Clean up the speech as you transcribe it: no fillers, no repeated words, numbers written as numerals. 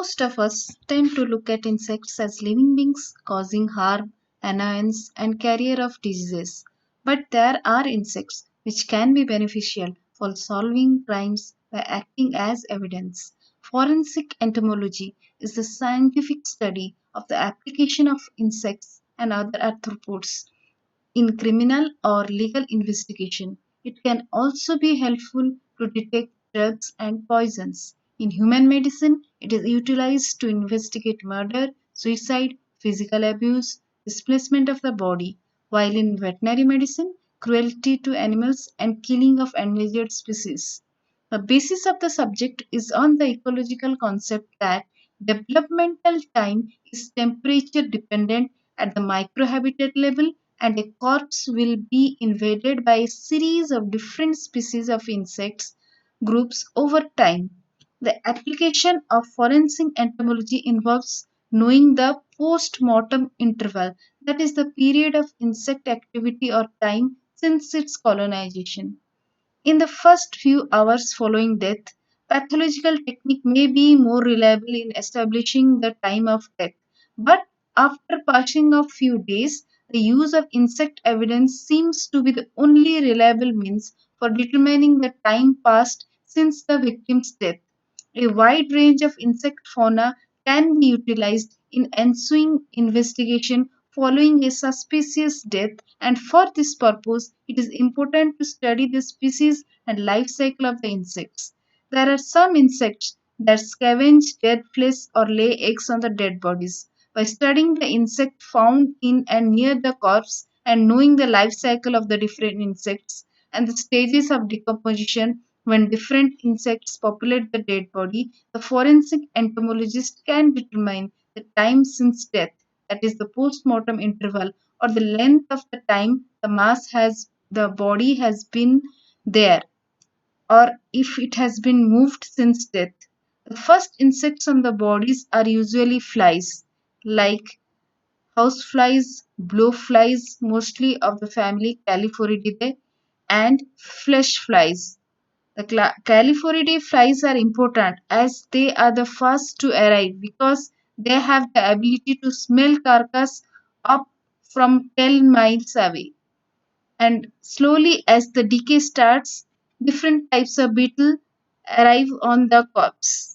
Most of us tend to look at insects as living beings causing harm, annoyance, and carrier of diseases. But there are insects which can be beneficial for solving crimes by acting as evidence. Forensic entomology is the scientific study of the application of insects and other arthropods in criminal or legal investigation. It can also be helpful to detect drugs and poisons. In human medicine, it is utilized to investigate murder, suicide, physical abuse, displacement of the body, while in veterinary medicine, cruelty to animals and killing of endangered species. The basis of the subject is on the ecological concept that developmental time is temperature dependent at the microhabitat level, and a corpse will be invaded by a series of different species of insects groups over time. The application of forensic entomology involves knowing the post mortem interval, that is, the period of insect activity or time since its colonization. In the first few hours following death, pathological technique may be more reliable in establishing the time of death. But after passing of few days, the use of insect evidence seems to be the only reliable means for determining the time passed since the victim's death. A wide range of insect fauna can be utilized in ensuing investigation following a suspicious death, and for this purpose it is important to study the species and life cycle of the insects. There are some insects that scavenge dead flesh or lay eggs on the dead bodies. By studying the insect found in and near the corpse and knowing the life cycle of the different insects and the stages of decomposition when different insects populate the dead body, the forensic entomologist can determine the time since death, that is the post-mortem interval, or the length of the time the body has been there, or if it has been moved since death. The first insects on the bodies are usually flies, like houseflies, blowflies, mostly of the family Californidae, and flesh flies. The Californidae flies are important as they are the first to arrive because they have the ability to smell carcass up from 10 miles away. And slowly, as the decay starts, different types of beetle arrive on the corpse.